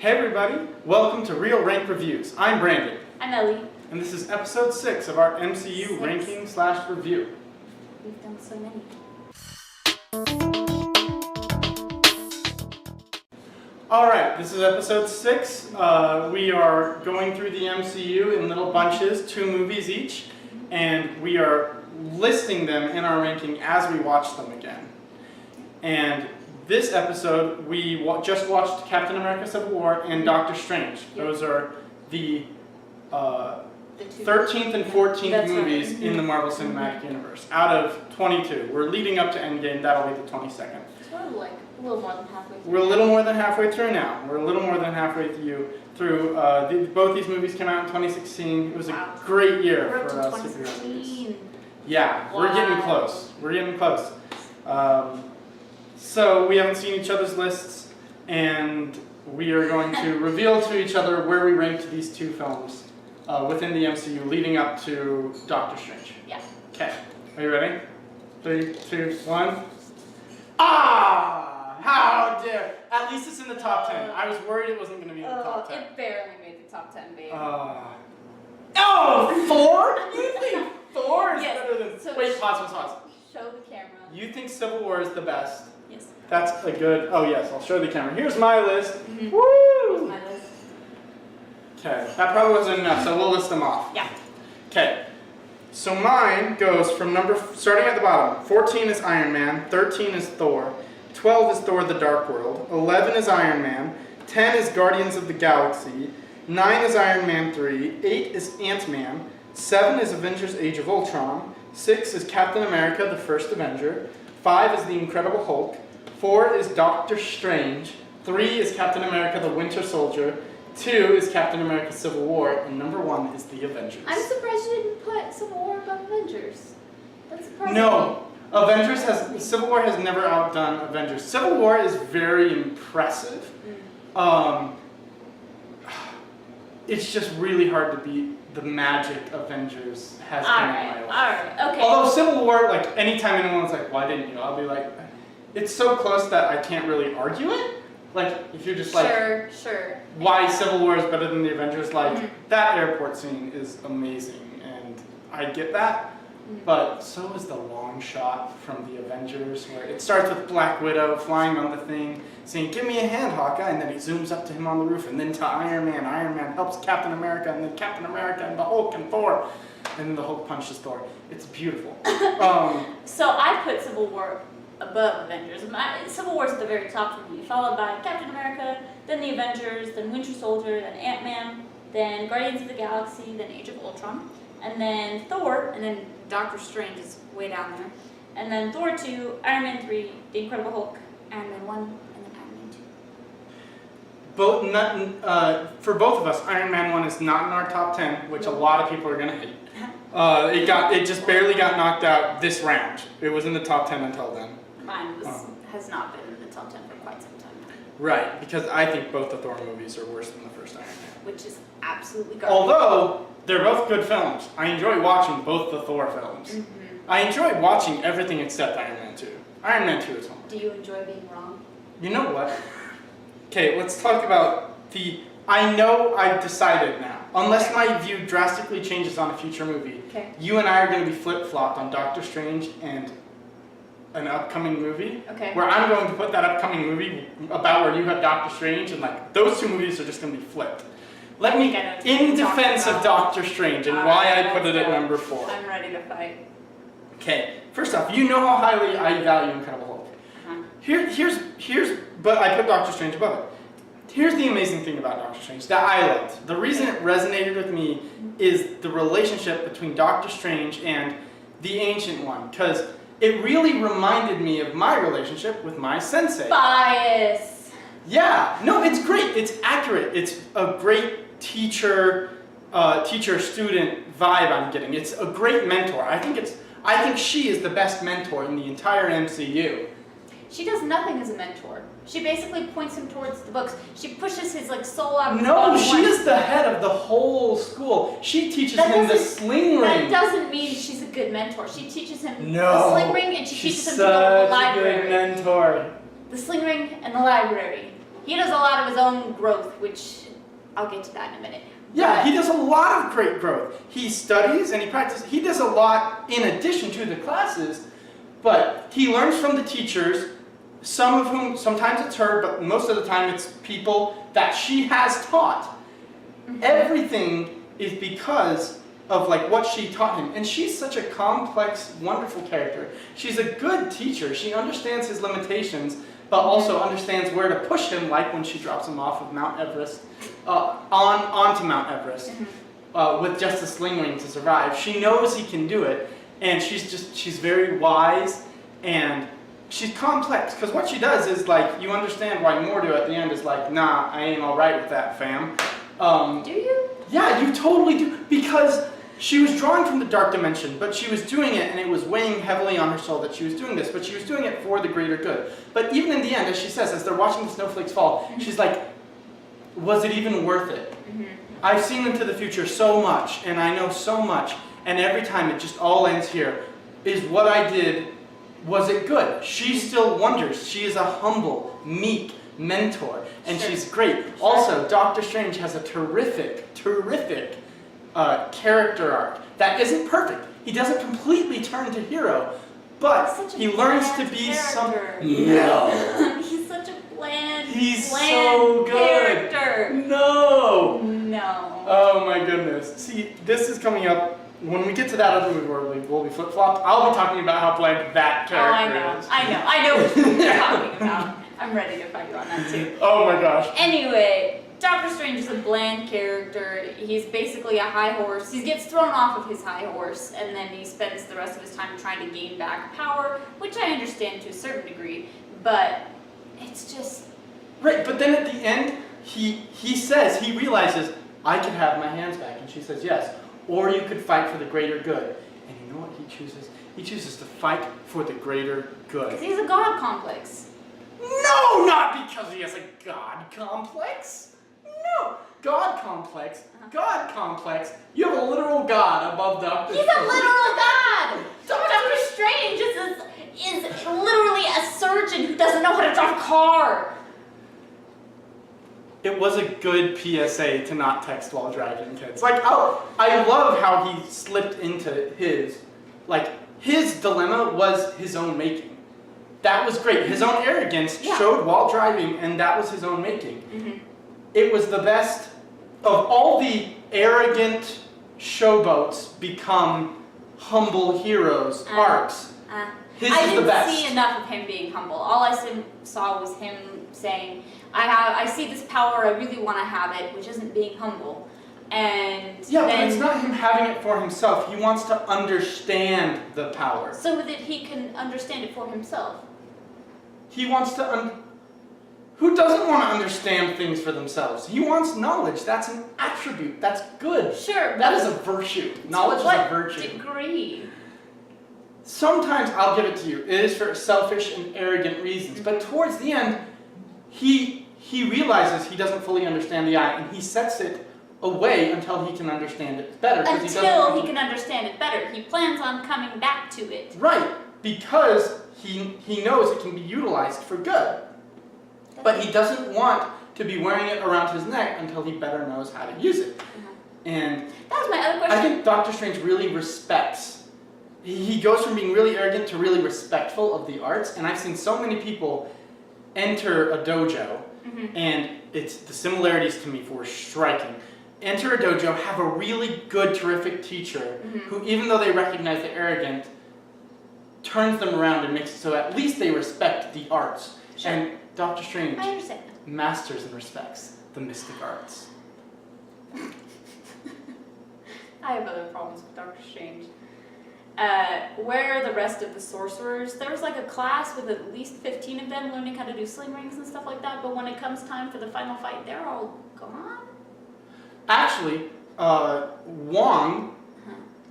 Hey everybody, welcome to Real Rank Reviews. I'm Brandon. I'm Ellie. And this is episode 6 of our MCU ranking/review. We've done so many. Alright, this is episode 6. We are going through the MCU in little bunches, 2 movies each, and we are listing them in our ranking as we watch them again. And this episode, we just watched Captain America Civil War and Doctor Strange. Those are the 13th and 14th movies in the Marvel Cinematic Universe out of 22. We're leading up to Endgame, that'll be the 22nd. So we're like a little more than halfway through. We're a little more than halfway through now. We're a little more than halfway through. Both these movies came out in 2016. It was a great year We're for up to superhero movies. 2016. Yeah, we're getting close. We're getting close. So we haven't seen each other's lists, and we are going to reveal to each other where we ranked these 2 films within the MCU leading up to Doctor Strange. Yeah. Okay, are you ready? 3, 2, 1. Ah! How dare! At least it's in the top 10. I was worried it wasn't going to be in the top 10. It barely made the top 10, babe. Oh, Thor? You think Thor is better than... So Wait, pause. Show the camera. You think Civil War is the best? Yes. That's a good... Oh, yes, I'll show the camera. Here's my list. Mm-hmm. Woo! Here's my list. Okay, that probably wasn't enough, so we'll list them off. Yeah. Okay, so mine goes from starting at the bottom. 14 is Iron Man, 13 is Thor, 12 is Thor the Dark World, 11 is Iron Man, 10 is Guardians of the Galaxy, 9 is Iron Man 3, 8 is Ant-Man, 7 is Avengers Age of Ultron, 6 is Captain America the First Avenger, 5 is The Incredible Hulk, 4 is Doctor Strange, 3 is Captain America the Winter Soldier, 2 is Captain America Civil War, and number 1 is The Avengers. I'm surprised you didn't put Civil War above Avengers. That's surprising. No, Civil War has never outdone Avengers. Civil War is very impressive. It's just really hard to beat the magic Avengers has been in my life. Alright, okay. Although Civil War, like, anytime anyone's like, why didn't you? I'll be like, it's so close that I can't really argue it. Like, if you're just like, Sure. why Civil War is better than the Avengers, like, that airport scene is amazing, and I get that, but so is the long shot from the Avengers, where it starts with Black Widow flying on the thing, saying, give me a hand, Hawkeye, and then he zooms up to him on the roof, and then to Iron Man. Iron Man helps Captain America, and then Captain America and the Hulk and Thor, and then the Hulk punches Thor. It's beautiful. So I put Civil War above Avengers. Civil War's at the very top for me, followed by Captain America, then the Avengers, then Winter Soldier, then Ant-Man, then Guardians of the Galaxy, then Age of Ultron, and then Thor, and then Doctor Strange is way down there, and then Thor 2, Iron Man 3, The Incredible Hulk, Iron Man 1, and then Iron Man 2. For both of us, Iron Man 1 is not in our top 10, which a lot of people are going to hate. It just barely got knocked out this round. It was in the top 10 until then. Mine has not been in the top 10 for quite some time now. Right, because I think both the Thor movies are worse than the first Iron Man. Which is absolutely garbage. Although, they're both good films. I enjoy watching both the Thor films. I enjoy watching everything except Iron Man 2. Iron Man 2 is home. Do you enjoy being wrong? You know what? Okay, let's talk about I know I've decided now. Unless my view drastically changes on a future movie, you and I are going to be flip-flopped on Doctor Strange and an upcoming movie, where I'm going to put that upcoming movie about where you have Doctor Strange, and like those 2 movies are just going to be flipped. Let me, in defense of Doctor Strange and why I put it at number 4. I'm ready to fight. Okay, first off, you know how highly I value Incredible Hulk. But I put Doctor Strange above it. Here's the amazing thing about Doctor Strange that I liked. The reason it resonated with me is the relationship between Doctor Strange and the Ancient One, because it really reminded me of my relationship with my sensei. Bias. Yeah, no, it's great. It's accurate. It's a great teacher-student vibe I'm getting. It's a great mentor. I think she is the best mentor in the entire MCU. She does nothing as a mentor. She basically points him towards the books. She pushes his soul out of his No, body. she is the head of the whole school. She teaches him the sling ring. That doesn't mean she's a good mentor. She teaches him No, the sling ring, and she teaches him to go to the library. She's such a good mentor. The sling ring and the library. He does a lot of his own growth, which I'll get to that in a minute. Yeah, he does a lot of great growth. He studies and he practices. He does a lot in addition to the classes, but he learns from the teachers, some of whom, sometimes it's her, but most of the time it's people that she has taught. Everything is because of like what she taught him. And she's such a complex, wonderful character. She's a good teacher. She understands his limitations, but also understands where to push him, like when she drops him off of Mount Everest, onto Mount Everest, with just a sling ring to survive. She knows he can do it, and she's very wise, and she's complex, because what she does is like, you understand why Mordo at the end is like, nah, I ain't alright with that, fam. Do you? Yeah, you totally do, because she was drawing from the dark dimension, but she was doing it and it was weighing heavily on her soul that she was doing this, but she was doing it for the greater good. But even in the end, as she says, as they're watching the snowflakes fall, she's like, was it even worth it? I've seen into the future so much, and I know so much, and every time it just all ends here. Is what I did, was it good? She still wonders. She is a humble, meek mentor, and she's great. Also, Doctor Strange has a terrific character arc that isn't perfect. He doesn't completely turn to hero, but he learns to be some. No. He's such a bland. He's bland so good. Character. No. No. Oh my goodness. See, this is coming up. When we get to that other movie where we'll be flip-flopped, I'll be talking about how bland that character is. I know what you're talking about. I'm ready to fight you on that too. Oh my gosh. Anyway, Doctor Strange is a bland character. He's basically a high horse. He gets thrown off of his high horse, and then he spends the rest of his time trying to gain back power, which I understand to a certain degree, but it's just... Right, but then at the end, he says, he realizes, I could have my hands back, and she says yes. Or you could fight for the greater good. And you know what he chooses? He chooses to fight for the greater good. Because he's a god complex. No, not because he has a god complex. No, God complex. God complex. You have a literal god above Doctor Strange. He's a literal god! Doctor Strange is literally a surgeon who doesn't know how to drive a car. It was a good PSA to not text while driving, kids. Like, oh, I love how he slipped into his dilemma was his own making. That was great. His own arrogance showed while driving, and that was his own making. It was the best of all the arrogant showboats become humble heroes arcs. His is the best. I didn't see enough of him being humble. All I saw was him saying, I see this power, I really want to have it, which isn't being humble. And yeah, but it's not him having it for himself. He wants to understand the power. So that he can understand it for himself. He wants to who doesn't want to understand things for themselves? He wants knowledge. That's an attribute. That's good. Sure. That is a virtue. Knowledge is a virtue. To what degree? Sometimes I'll give it to you. It is for selfish and arrogant reasons. But towards the end, he realizes he doesn't fully understand the eye, and he sets it away until he can understand it better. Until he can understand it better. He plans on coming back to it. Right, because he knows it can be utilized for good. But he doesn't want to be wearing it around his neck until he better knows how to use it. And that was my other question. I think Doctor Strange really respects. He goes from being really arrogant to really respectful of the arts, and I've seen so many people enter a dojo, and the similarities to me were striking. Enter a dojo, have a really good, terrific teacher who, even though they recognize the arrogant, turns them around and makes it so at least they respect the arts. Sure. And Doctor Strange masters and respects the mystic arts. I have other problems with Doctor Strange. Where are the rest of the sorcerers? There was like a class with at least 15 of them learning how to do sling rings and stuff like that, but when it comes time for the final fight, they're all gone? Actually, Wong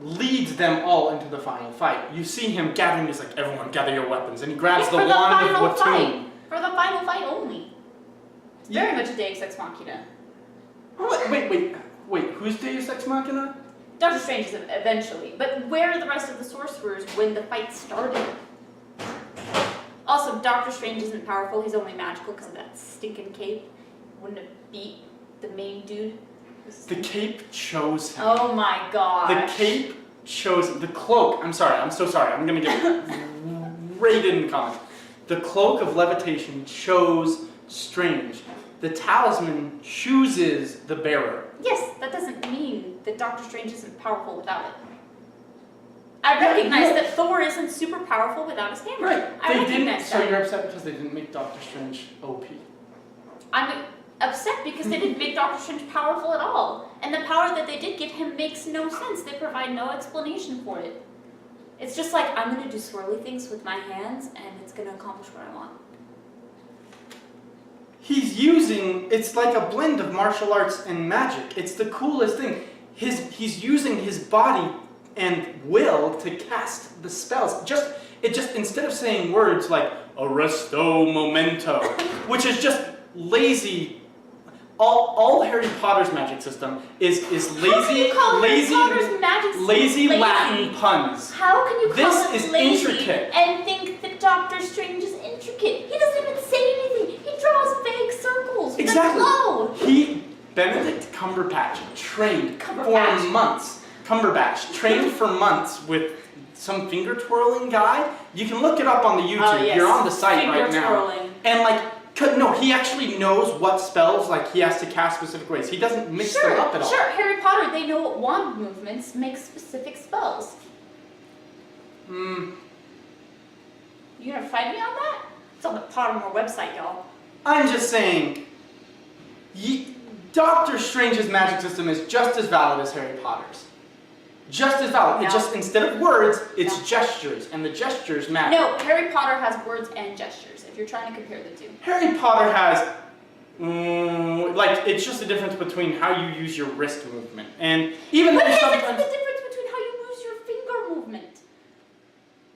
leads them all into the final fight. You see him gathering, he's like, everyone gather your weapons, and he grabs the wand of Watum. For the final fight only. It's very much a Deus Ex Machina. Oh, wait, who's Deus Ex Machina? Doctor Strange is eventually, but where are the rest of the sorcerers when the fight started? Also, Doctor Strange isn't powerful. He's only magical because of that stinking cape. Wouldn't have beat the main dude. The cape chose him. Oh my god. The cape chose him. The cloak. I'm sorry. I'm so sorry. I'm gonna get rated in the comments. The cloak of levitation chose Strange. The talisman chooses the bearer. Yes, that doesn't mean that Doctor Strange isn't powerful without it. I recognize that Thor isn't super powerful without his hammer. Right. I They recognize didn't. that. So you're upset because they didn't make Doctor Strange OP. I'm upset because they didn't make Doctor Strange powerful at all. And the power that they did give him makes no sense. They provide no explanation for it. It's just like, I'm going to do swirly things with my hands and it's going to accomplish what I want. It's like a blend of martial arts and magic. It's the coolest thing. He's using his body and will to cast the spells. It just instead of saying words like arresto momento, which is just lazy. All Harry Potter's magic system is lazy Latin puns. How can you call This it is lazy intricate. and think that Doctor Strange is intricate? He doesn't even say anything. He draws vague circles with Exactly. a glow. Benedict Cumberbatch trained Cumberbatch. for months. Cumberbatch trained for months with some finger twirling guy. You can look it up on the YouTube. Yes. You're on the site Finger right now. twirling. And no, he actually knows what spells he has to cast specific ways. He doesn't mix them up at all. Sure, Harry Potter, they know what wand movements make specific spells. You gonna fight me on that? It's on the Pottermore website, y'all. I'm just saying, Doctor Strange's magic system is just as valid as Harry Potter's. Just as valid. No. It just, instead of words, it's No. gestures, and the gestures matter. No, Harry Potter has words and gestures, if you're trying to compare the two. Harry Potter has, it's just the difference between how you use your wrist movement. And even What though is it? sometimes... The difference between how you use your finger movement?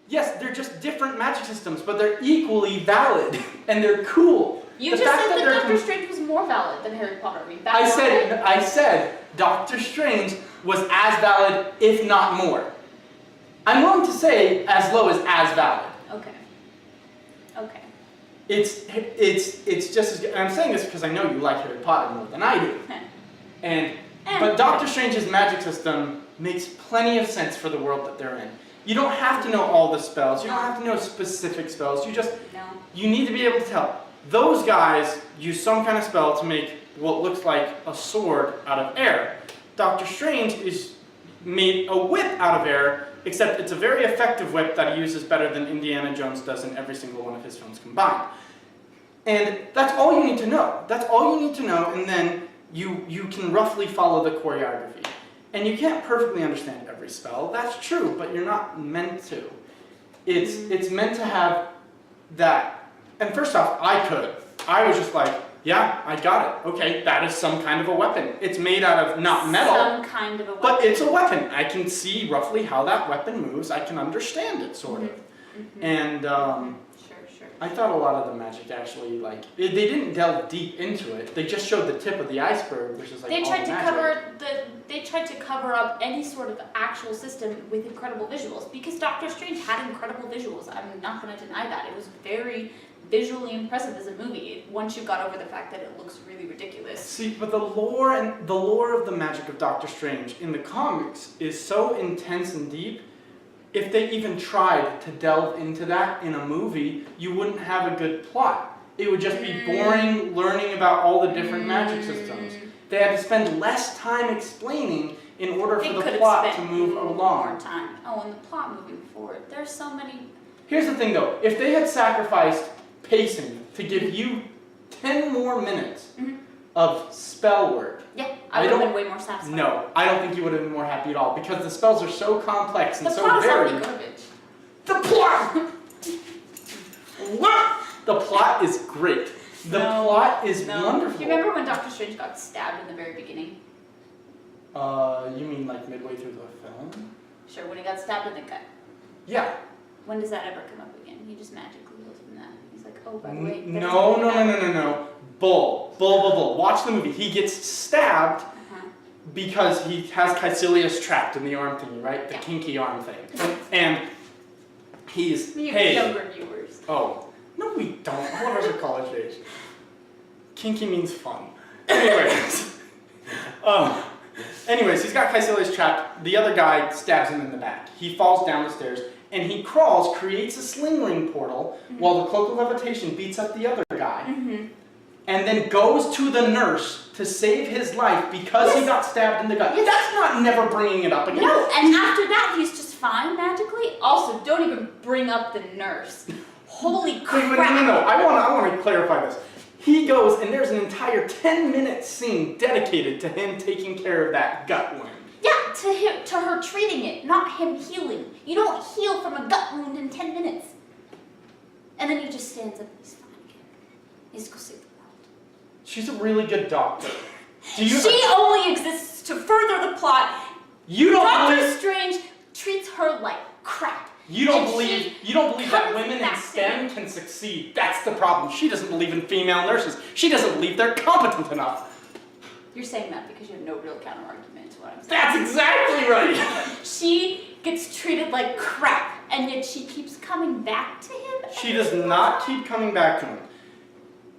Yes, they're just different magic systems, but they're equally valid, and they're cool. You The just fact said that that they're Doctor Strange was more valid than Harry Potter. Are you back I on said, that? I said Doctor Strange was as valid, if not more. I'm willing to say as low as valid. Okay. Okay. It's just as good. And I'm saying this because I know you like Harry Potter more than I do. But Doctor Strange's magic system makes plenty of sense for the world that they're in. You don't have to know all the spells. You don't have to know specific spells. You need to be able to tell. Those guys use some kind of spell to make what looks like a sword out of air. Doctor Strange is made a whip out of air, except it's a very effective whip that he uses better than Indiana Jones does in every single one of his films combined. And that's all you need to know. That's all you need to know, and then you can roughly follow the choreography. And you can't perfectly understand every spell, that's true, but you're not meant to. It's meant to have that. And first off, I was just like, yeah, I got it. Okay, that is some kind of a weapon. It's made out of not metal. Some kind of a weapon. But it's a weapon. I can see roughly how that weapon moves. I can understand it, sort of. And Sure. I thought a lot of the magic actually, they didn't delve deep into it. They just showed the tip of the iceberg, which is They all tried the to magic. They tried to cover up any sort of actual system with incredible visuals because Doctor Strange had incredible visuals. I'm not going to deny that. It was very visually impressive as a movie once you got over the fact that it looks really ridiculous. See, but the lore of the magic of Doctor Strange in the comics is so intense and deep. If they even tried to delve into that in a movie, you wouldn't have a good plot. It would just be boring learning about all the different magic systems. They had to spend less time explaining in order for the plot to move along. More time. Oh, and the plot moving forward. There's so many. Here's the thing though, if they had sacrificed pacing to give you 10 more minutes of spell work. Yeah, I would have been way more satisfied. No, I don't think you would have been more happy at all because the spells are so complex and so varied. The plot is garbage. The plot! What? The plot is great. The plot is wonderful. Do you remember when Doctor Strange got stabbed in the very beginning? You mean like midway through the film? Sure, when he got stabbed in the gut. Yeah. When does that ever come up again? He just magically heals from that. He's like, oh, by the way. No. Bull. Watch the movie. He gets stabbed because he has Caecilius trapped in the arm thingy, right? The kinky arm thing. And he's, Younger viewers. Oh, No, we don't. All of us are college age. Kinky means fun. Anyways. Anyways, he's got Kaecilius trapped. The other guy stabs him in the back. He falls down the stairs, and he crawls, creates a sling ring portal, while the cloak of levitation beats up the other guy. And then goes to the nurse to save his life because he got stabbed in the gut. Yes. That's not never bringing it up again. No, and after that, he's just fine magically. Also, don't even bring up the nurse. Holy crap. No. I want to clarify this. He goes, and there's an entire 10-minute scene dedicated to him taking care of that gut wound. Yeah, to her treating it, not him healing. You don't heal from a gut wound in 10 minutes. And then he just stands up and he's fine again. He's go save the world. She's a really good doctor. She only exists to further the plot. You don't Doctor believe... Strange treats her like crap. You don't believe that women in back STEM can succeed. That's the problem. She doesn't believe in female nurses. She doesn't believe they're competent enough. You're saying that because you have no real counter argument to what I'm saying. That's exactly right. She gets treated like crap, and yet she keeps coming back to him. She does not keep coming back to him.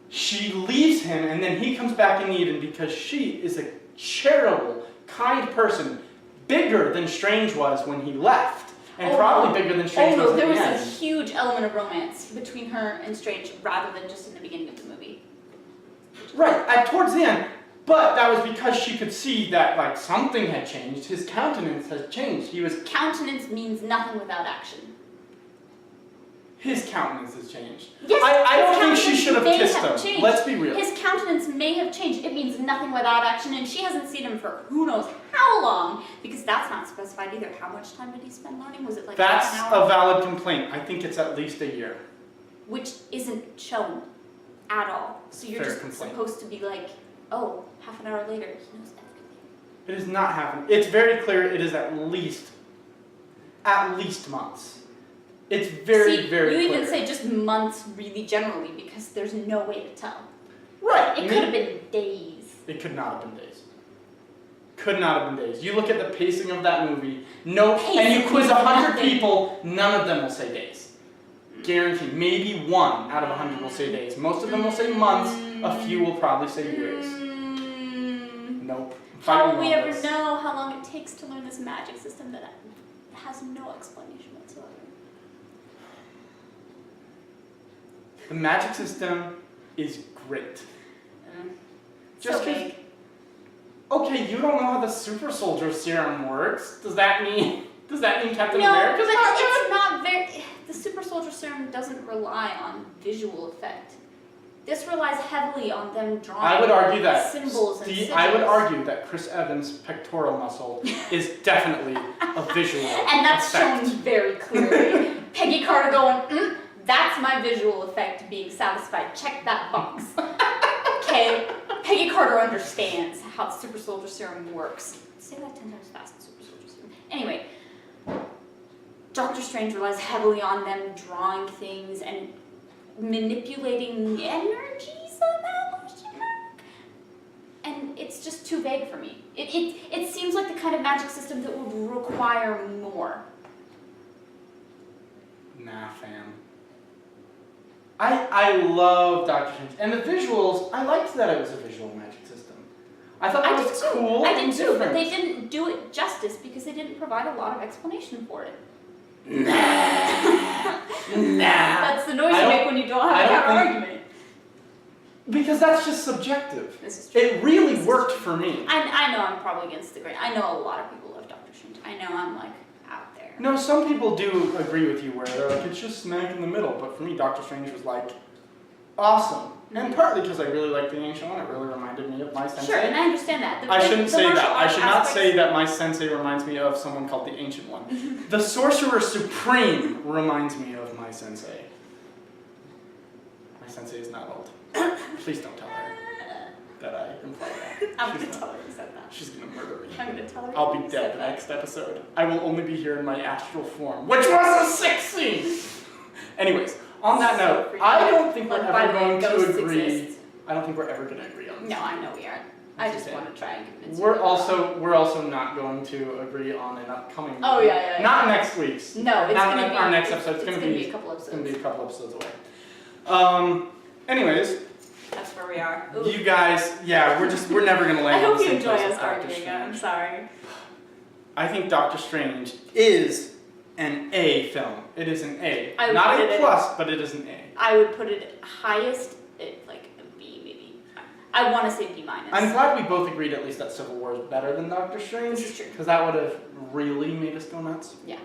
She leaves him, and then he comes back in Eden because she is a charitable, kind person, bigger than Strange was when he left. And probably bigger than Strange was at the end. There was a huge element of romance between her and Strange rather than just in the beginning of the movie. Right, towards the end. But that was because she could see that, like, something had changed. His countenance has changed. Countenance means nothing without action. His countenance has changed. Yes, I don't think she should have kissed him. Changed. Let's be real. His countenance may have changed. It means nothing without action, and she hasn't seen him for who knows how long, because that's not specified either. How much time did he spend learning? Was it like That's half an hour? a valid complaint. I think it's at least a year. Which isn't shown at all. So you're Fair just complaint. supposed to be like, oh, half an hour later, he knows everything. It is not happening. It's very clear it is at least months. It's very, very you clear. even say just months really generally because there's no way to tell. Right. It could have been days. It could not have been days. Could not have been days. You look at the pacing of that movie, and you quiz 100 people, none of them will say days. Guaranteed. Maybe 1 out of 100 will say days. Most of them will say months. A few will probably say years. Nope. How will we ever know how long it takes to learn this magic system that has no explanation whatsoever? The magic system is great. So big. Okay, you don't know how the super soldier serum works. Does that mean Captain No, America's but not it's good? not very. The super soldier serum doesn't rely on visual effect. This relies heavily on them drawing I would argue that symbols and sigils. I would argue that Chris Evans' pectoral muscle is definitely a visual And that's effect. shown very clearly. Peggy Carter going, that's my visual effect being satisfied. Check that box. Okay, Peggy Carter understands how the super soldier serum works. Say that 10 times fast, super soldier serum. Anyway, Doctor Strange relies heavily on them drawing things and manipulating energy somehow, question mark? And it's just too vague for me. It seems like the kind of magic system that would require more. Nah, fam. I love Doctor Strange. And the visuals, I liked that it was a visual magic system. I thought that was cool. I did and too, different. but they didn't do it justice because they didn't provide a lot of explanation for it. Nah. That's the noise you make when you don't have a counter argument. Because that's just subjective. This is true. It really worked for me. I know I'm probably against the grain. I know a lot of people love Doctor Strange. I know I'm like out there. No, some people do agree with you where they're like, it's just smack in the middle. But for me, Doctor Strange was like, awesome. And partly because I really liked the Ancient One. It really reminded me of my sensei. Sure, and I understand that. I shouldn't say martial that. I arts should not aspects- say that my sensei reminds me of someone called the Ancient One. The Sorcerer Supreme reminds me of my sensei. My sensei is not old. Please don't tell her that I implied that. I'm going to tell her you said that. She's going to murder me. I'm going to tell her I'll be you dead said the that. next episode. I will only be here in my astral form, which was a sex scene! Anyways, on that So note, freaky. I don't think we're Like, by ever the way, going to ghosts agree. exist. I don't think we're ever going to agree on this. No, I know we aren't. I just Okay. want to try and convince We're you. also not going to agree on an upcoming. Oh, yeah. Not next week's. No, it's not going to be our next episode. It's It's going to going to be be a couple It's going to episodes. be a couple episodes away. Anyways, That's where we are. Ooh. you guys, yeah, we're never gonna I land on hope the you same enjoy place us as Doctor arguing. I'm Strange. sorry. I think Doctor Strange is an A film. It is an A. I would Not put A it plus, but it is an A. I would put it highest, like a B maybe. I want to say B minus. I'm glad we both agreed at least that Civil War is better than Doctor Strange. This is true. Because that would have really made us go nuts. Yeah.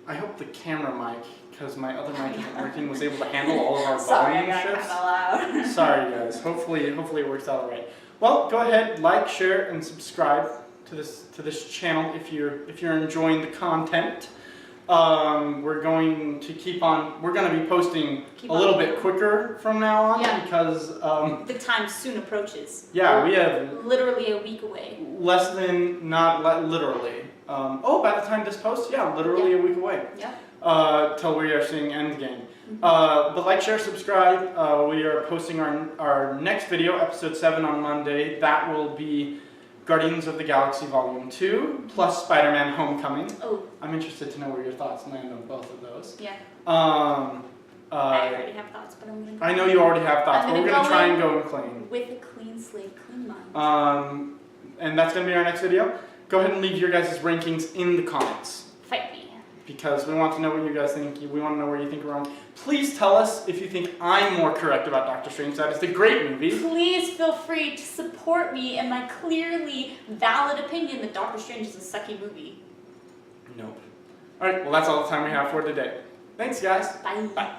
I hope the camera mic, because my other mic isn't working, was able to handle all of our Sorry, I volume got shifts. kind of loud. Sorry guys. Hopefully it works out alright. Well, go ahead, like, share, and subscribe to this channel if you're enjoying the content. We're going to be posting a little bit quicker from now on because the time soon approaches. yeah, we have literally a week away. less than literally. By the time this posts, literally a week away. Yeah. Till we are seeing Endgame. But like, share, subscribe. We are posting our next video, episode 7, on Monday. That will be Guardians of the Galaxy Volume 2 plus Spider-Man Homecoming. Oh. I'm interested to know where your thoughts land on both of those. Yeah. I already have thoughts, but I'm gonna. I know you already have thoughts, but we're gonna try and go clean. With a clean slate, clean mind. And that's gonna be our next video. Go ahead and leave your guys' rankings in the comments. Fight me. Because we want to know what you guys think. We want to know where you think we're wrong. Please tell us if you think I'm more correct about Doctor Strange. That is a great movie. Please feel free to support me in my clearly valid opinion that Doctor Strange is a sucky movie. Nope. Alright, well that's all the time we have for today. Thanks guys. Bye. Bye.